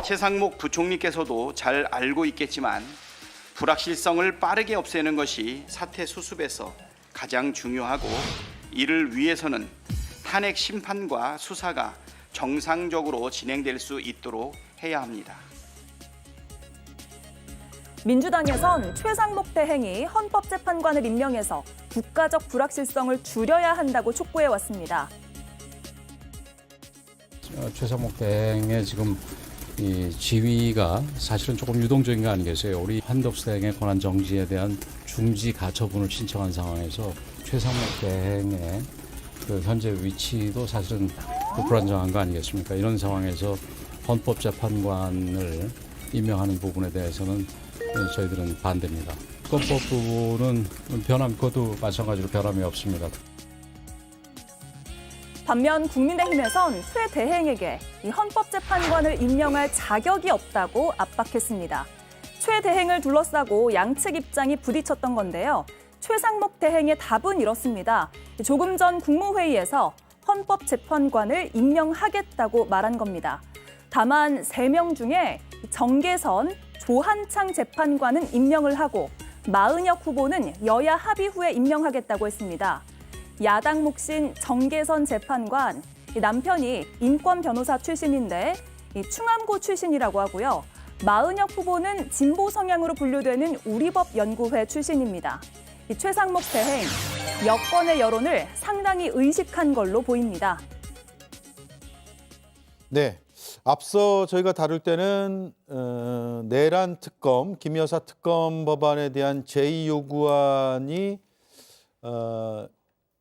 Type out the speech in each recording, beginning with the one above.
최상목 부총리께서도 잘 알고 있겠지만 불확실성을 빠르게 없애는 것이 사태 수습에서 가장 중요하고, 이를 위해서는 탄핵 심판과 수사가 정상적으로 진행될 수 있도록 해야 합니다. 민주당에선 최상목 대행이 헌법재판관을 임명해서 국가적 불확실성을 줄여야 한다고 촉구해왔습니다. 최상목 대행의 지금 이 지위가 사실은 조금 유동적인 거 아니겠어요? 우리 한덕수 대행의 권한 정지에 대한 중지 가처분을 신청한 상황에서 최상목 대행의 그 현재 위치도 사실은 불안정한 거 아니겠습니까? 이런 상황에서 헌법재판관을 임명하는 부분에 대해서는 저희들은 반대입니다. 헌법 부분은 그것도 마찬가지로 변함이 없습니다. 반면 국민의힘에선 최 대행에게 이 헌법재판관을 임명할 자격이 없다고 압박했습니다. 최 대행을 둘러싸고 양측 입장이 부딪혔던 건데요. 최상목 대행의 답은 이렇습니다. 조금 전 국무회의에서 헌법재판관을 임명하겠다고 말한 겁니다. 다만 3명 중에 정계선, 조한창 재판관은 임명을 하고 마은혁 후보는 여야 합의 후에 임명하겠다고 했습니다. 야당 몫인 정계선 재판관, 남편이 인권 변호사 출신인데 충암고 출신이라고 하고요. 마은혁 후보는 진보 성향으로 분류되는 우리법연구회 출신입니다. 최상목 대행, 여권의 여론을 상당히 의식한 걸로 보입니다. 네, 앞서 저희가 다룰 때는 내란 특검, 김 여사 특검 법안에 대한 제2요구안이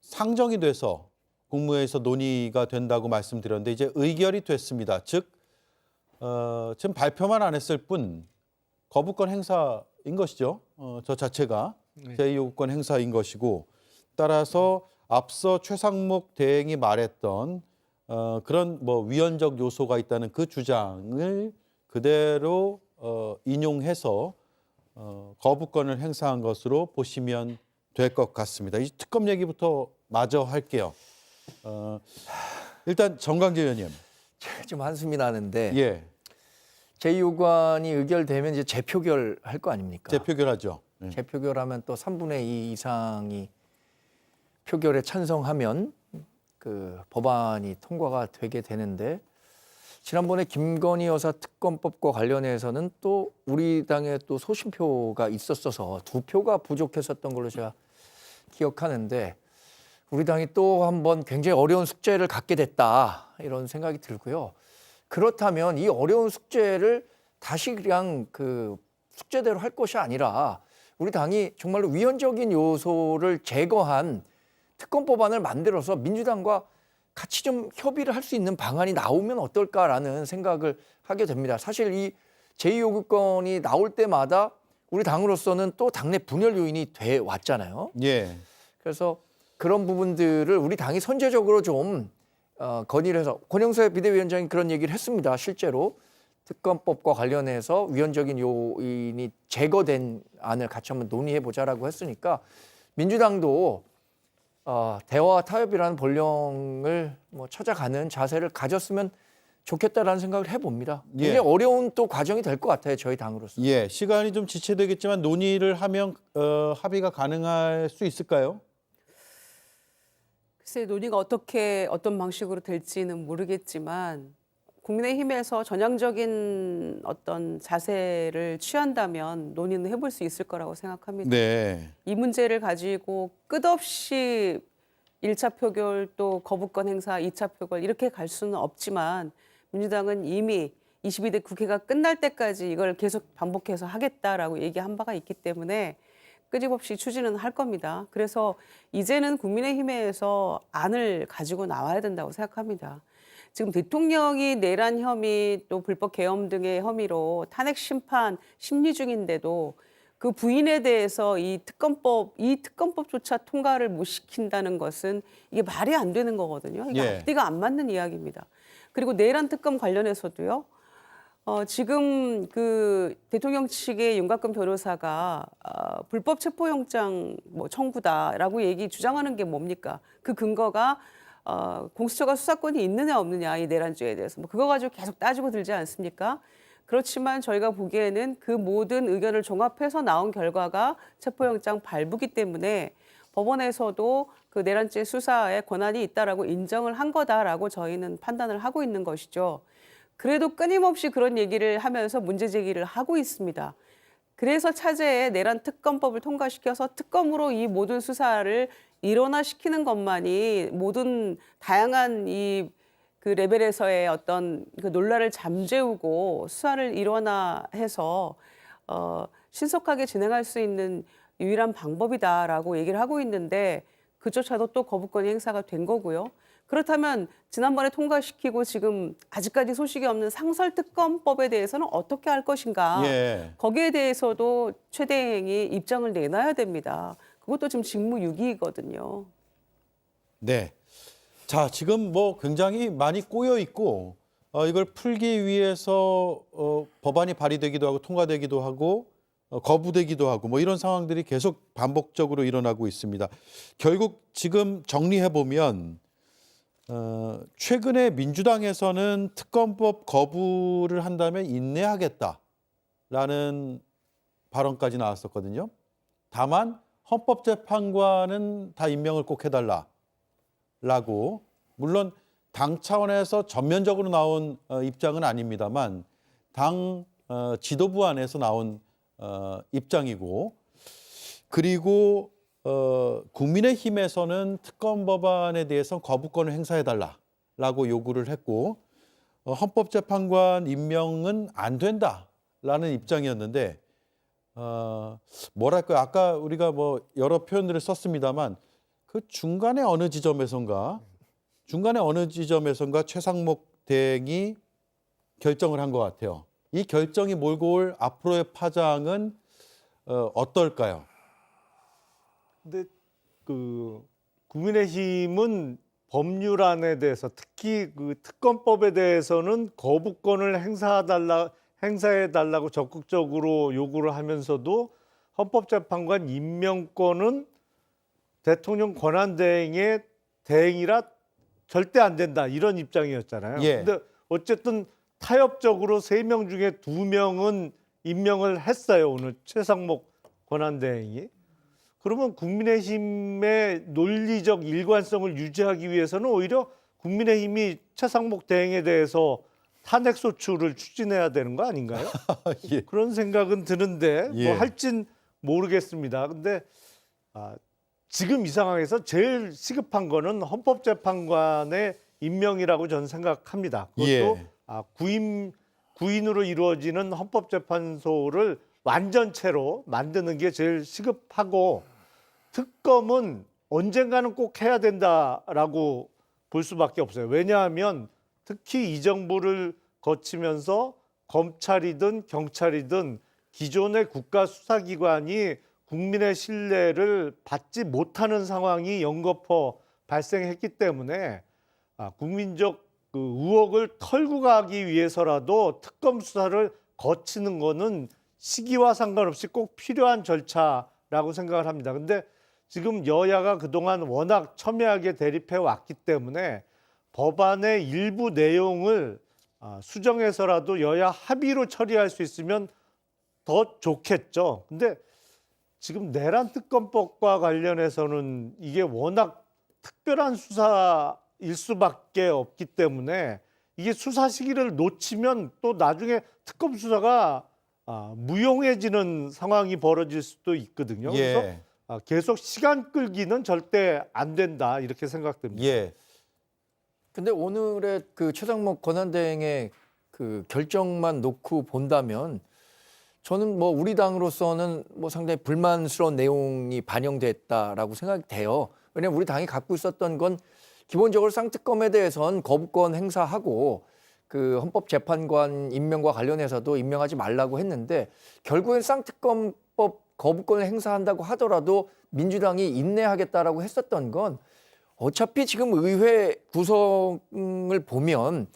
상정이 돼서 국무회의에서 논의가 된다고 말씀드렸는데 이제 의결이 됐습니다. 즉 지금 발표만 안 했을 뿐 거부권 행사인 것이죠. 저 자체가 제2요구권 행사인 것이고, 따라서 앞서 최상목 대행이 말했던 그런 위헌적 요소가 있다는 그 주장을 그대로 인용해서 거부권을 행사한 것으로 보시면 될 것 같습니다. 이 특검 얘기부터 마저 할게요. 일단 정강재 의원님. 좀 한숨이 나는데 예. 제2요구안이 의결되면 이제 재표결 할 거 아닙니까? 재표결하죠. 재표결하면 또 3분의 2 이상이 표결에 찬성하면 그 법안이 통과가 되게 되는데, 지난번에 김건희 여사 특검법과 관련해서는 또 우리 당에 또 소신표가 있었어서 2표가 부족했었던 걸로 제가 기억하는데, 우리 당이 또 한 번 굉장히 어려운 숙제를 갖게 됐다, 이런 생각이 들고요. 그렇다면 이 어려운 숙제를 다시 그냥 그 숙제대로 할 것이 아니라 우리 당이 정말로 위헌적인 요소를 제거한 특검법안을 만들어서 민주당과 같이 좀 협의를 할 수 있는 방안이 나오면 어떨까라는 생각을 하게 됩니다. 사실 이 제2요구권이 나올 때마다 우리 당으로서는 또 당내 분열 요인이 돼 왔잖아요. 예. 그래서 그런 부분들을 우리 당이 선제적으로 좀 건의를 해서, 권영세 비대위원장이 그런 얘기를 했습니다. 실제로 특검법과 관련해서 위헌적인 요인이 제거된 안을 같이 한번 논의해보자라고 했으니까 민주당도 대화와 타협이라는 본령을 찾아가는 자세를 가졌으면 좋겠다라는 생각을 해봅니다. 예. 굉장히 어려운 또 과정이 될 것 같아요, 저희 당으로서. 예, 시간이 좀 지체되겠지만 논의를 하면 합의가 가능할 수 있을까요? 글쎄, 논의가 어떤 방식으로 될지는 모르겠지만 국민의힘에서 전향적인 어떤 자세를 취한다면 논의는 해볼 수 있을 거라고 생각합니다. 네. 이 문제를 가지고 끝없이 1차 표결 또 거부권 행사, 2차 표결 이렇게 갈 수는 없지만 민주당은 이미 22대 국회가 끝날 때까지 이걸 계속 반복해서 하겠다라고 얘기한 바가 있기 때문에 끊임없이 추진은 할 겁니다. 그래서 이제는 국민의힘에서 안을 가지고 나와야 된다고 생각합니다. 지금 대통령이 내란 혐의 또 불법 계엄 등의 혐의로 탄핵 심판 심리 중인데도 그 부인에 대해서 이 특검법조차 통과를 못 시킨다는 것은 이게 말이 안 되는 거거든요. 이게 예. 앞뒤가 안 맞는 이야기입니다. 그리고 내란 특검 관련해서도요. 지금 그 대통령 측의 윤곽근 변호사가 불법 체포영장 청구다라고 주장하는 게 뭡니까? 그 근거가 공수처가 수사권이 있느냐 없느냐, 이 내란죄에 대해서 그거 가지고 계속 따지고 들지 않습니까? 그렇지만 저희가 보기에는 그 모든 의견을 종합해서 나온 결과가 체포영장 발부기 때문에 법원에서도 그 내란죄 수사에 권한이 있다라고 인정을 한 거다라고 저희는 판단을 하고 있는 것이죠. 그래도 끊임없이 그런 얘기를 하면서 문제 제기를 하고 있습니다. 그래서 차제에 내란 특검법을 통과시켜서 특검으로 이 모든 수사를 일원화시키는 것만이 모든 다양한 그 레벨에서의 어떤 그 논란을 잠재우고 수사를 일원화해서 신속하게 진행할 수 있는 유일한 방법이다라고 얘기를 하고 있는데 그조차도 또 거부권이 행사가 된 거고요. 그렇다면 지난번에 통과시키고 지금 아직까지 소식이 없는 상설특검법에 대해서는 어떻게 할 것인가. 예. 거기에 대해서도 최대행이 입장을 내놔야 됩니다. 그것도 지금 직무유기이거든요. 네. 자, 지금 뭐 굉장히 많이 꼬여 있고 이걸 풀기 위해서 법안이 발의되기도 하고 통과되기도 하고 거부되기도 하고 뭐 이런 상황들이 계속 반복적으로 일어나고 있습니다. 결국 지금 정리해 보면 최근에 민주당에서는 특검법 거부를 한다면 인내하겠다라는 발언까지 나왔었거든요. 다만 헌법재판관은 다 임명을 꼭 해달라라고, 물론 당 차원에서 전면적으로 나온 입장은 아닙니다만 당 지도부 안에서 나온 입장이고, 그리고 국민의힘에서는 특검 법안에 대해서 거부권을 행사해달라라고 요구를 했고, 헌법재판관 임명은 안 된다라는 입장이었는데, 뭐랄까요, 아까 우리가 뭐 여러 표현들을 썼습니다만 그 중간에 어느 지점에선가 최상목 대행이 결정을 한 것 같아요. 이 결정이 몰고 올 앞으로의 파장은 어떨까요? 근데 그 국민의힘은 법률안에 대해서 특히 그 특검법에 대해서는 거부권을 행사해달라고 적극적으로 요구를 하면서도 헌법재판관 임명권은 대통령 권한대행의 대행이라 절대 안 된다, 이런 입장이었잖아요. 예. 근데 어쨌든 타협적으로 3명 중에 2명은 임명을 했어요. 오늘 최상목 권한대행이. 그러면 국민의힘의 논리적 일관성을 유지하기 위해서는 오히려 국민의힘이 최상목 대행에 대해서 탄핵소추를 추진해야 되는 거 아닌가요? 예. 그런 생각은 드는데 예. 뭐 할진 모르겠습니다. 근데 지금 이 상황에서 제일 시급한 거는 헌법재판관의 임명이라고 저는 생각합니다. 그것도 예. 구인으로 이루어지는 헌법재판소를 완전체로 만드는 게 제일 시급하고, 특검은 언젠가는 꼭 해야 된다라고 볼 수밖에 없어요. 왜냐하면 특히 이 정부를 거치면서 검찰이든 경찰이든 기존의 국가수사기관이 국민의 신뢰를 받지 못하는 상황이 연거푸 발생했기 때문에 국민적 그 의혹을 털고 가기 위해서라도 특검 수사를 거치는 거는 시기와 상관없이 꼭 필요한 절차라고 생각을 합니다. 근데 지금 여야가 그동안 워낙 첨예하게 대립해 왔기 때문에 법안의 일부 내용을 수정해서라도 여야 합의로 처리할 수 있으면 더 좋겠죠. 근데 지금 내란 특검법과 관련해서는 이게 워낙 특별한 수사일 수밖에 없기 때문에 이게 수사 시기를 놓치면 또 나중에 특검 수사가 무용해지는 상황이 벌어질 수도 있거든요. 예. 그래서 계속 시간 끌기는 절대 안 된다, 이렇게 생각됩니다. 예. 근데 오늘의 그 최상목 권한대행의 그 결정만 놓고 본다면 저는 뭐 우리 당으로서는 뭐 상당히 불만스러운 내용이 반영됐다라고 생각이 돼요. 왜냐하면 우리 당이 갖고 있었던 건 기본적으로 쌍특검에 대해서는 거부권 행사하고 그 헌법재판관 임명과 관련해서도 임명하지 말라고 했는데, 결국엔 쌍특검법 거부권을 행사한다고 하더라도 민주당이 인내하겠다라고 했었던 건 어차피 지금 의회 구성을 보면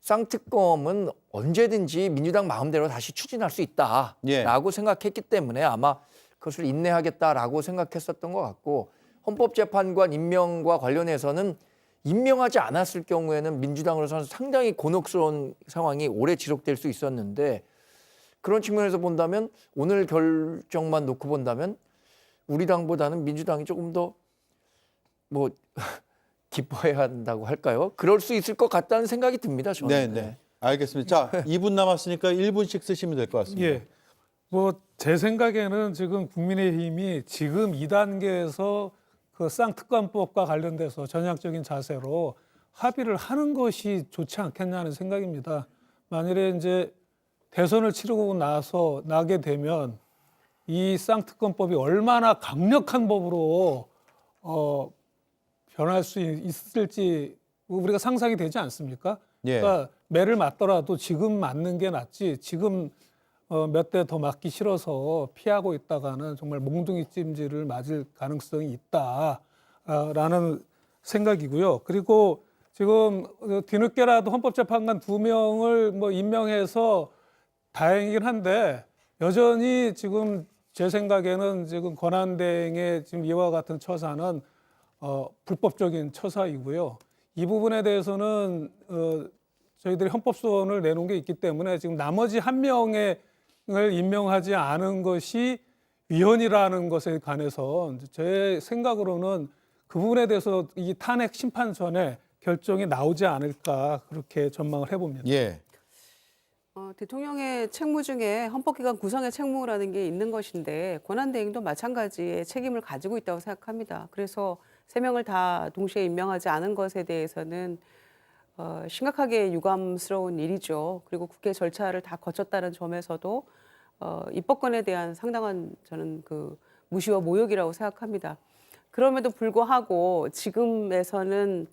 쌍특검은 언제든지 민주당 마음대로 다시 추진할 수 있다라고 예. 생각했기 때문에 아마 그것을 인내하겠다라고 생각했었던 것 같고, 헌법재판관 임명과 관련해서는 임명하지 않았을 경우에는 민주당으로서는 상당히 곤혹스러운 상황이 오래 지속될 수 있었는데 그런 측면에서 본다면 오늘 결정만 놓고 본다면 우리 당보다는 민주당이 조금 더 뭐 기뻐해야 한다고 할까요? 그럴 수 있을 것 같다는 생각이 듭니다. 저는. 네. 알겠습니다. 자, 2분 남았으니까 1분씩 쓰시면 될 것 같습니다. 예. 뭐 제 생각에는 지금 국민의힘이 지금 2단계에서 그 쌍특검법과 관련돼서 전향적인 자세로 합의를 하는 것이 좋지 않겠냐는 생각입니다. 만일에 이제 대선을 치르고 나서 나게 되면 이 쌍특검법이 얼마나 강력한 법으로 변할 수 있을지 우리가 상상이 되지 않습니까? 예. 그러니까 매를 맞더라도 지금 맞는 게 낫지 지금 몇 대 더 맞기 싫어서 피하고 있다가는 정말 몽둥이 찜질을 맞을 가능성이 있다라는 생각이고요. 그리고 지금 뒤늦게라도 헌법재판관 2명을 뭐 임명해서 다행이긴 한데 여전히 지금 제 생각에는 지금 권한대행의 지금 이와 같은 처사는 불법적인 처사이고요. 이 부분에 대해서는 저희들이 헌법소원을 내놓은 게 있기 때문에 지금 나머지 한 명을 임명하지 않은 것이 위헌이라는 것에 관해서 제 생각으로는 그 부분에 대해서 이 탄핵 심판 전에 결정이 나오지 않을까 그렇게 전망을 해봅니다. 예. 대통령의 책무 중에 헌법기관 구성의 책무라는 게 있는 것인데 권한대행도 마찬가지의 책임을 가지고 있다고 생각합니다. 그래서 3명을 다 동시에 임명하지 않은 것에 대해서는 심각하게 유감스러운 일이죠. 그리고 국회 절차를 다 거쳤다는 점에서도 입법권에 대한 상당한 저는 그 무시와 모욕이라고 생각합니다. 그럼에도 불구하고 지금에서는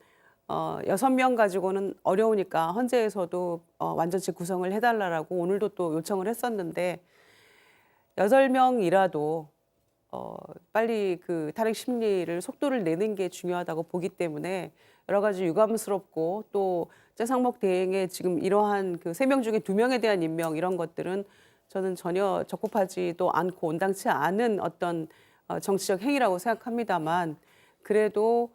6명 가지고는 어려우니까 헌재에서도 완전치 구성을 해달라고 오늘도 또 요청을 했었는데 8명이라도 빨리 그 탄핵 심리를 속도를 내는 게 중요하다고 보기 때문에 여러 가지 유감스럽고 또 최상목 대행의 지금 이러한 그 3명 중에 2명에 대한 임명 이런 것들은 저는 전혀 적합하지도 않고 온당치 않은 어떤 정치적 행위라고 생각합니다만 그래도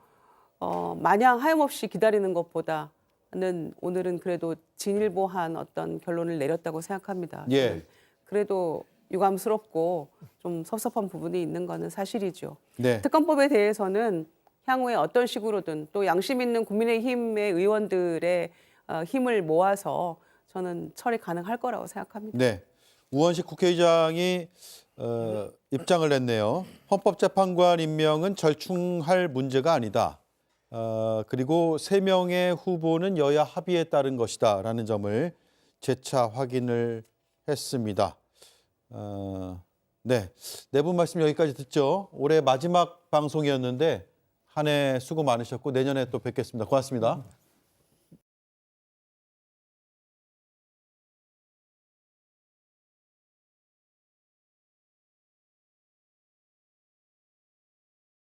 마냥 하염없이 기다리는 것보다는 오늘은 그래도 진일보한 어떤 결론을 내렸다고 생각합니다. 예. 그래도 유감스럽고 좀 섭섭한 부분이 있는 거는 사실이죠. 네. 특검법에 대해서는 향후에 어떤 식으로든 또 양심 있는 국민의힘의 의원들의 힘을 모아서 저는 처리 가능할 거라고 생각합니다. 네. 우원식 국회의장이 입장을 냈네요. 헌법재판관 임명은 절충할 문제가 아니다. 그리고 3명의 후보는 여야 합의에 따른 것이다라는 점을 재차 확인을 했습니다. 네, 네 분 말씀 여기까지 듣죠. 올해 마지막 방송이었는데 한 해 수고 많으셨고 내년에 또 뵙겠습니다. 고맙습니다.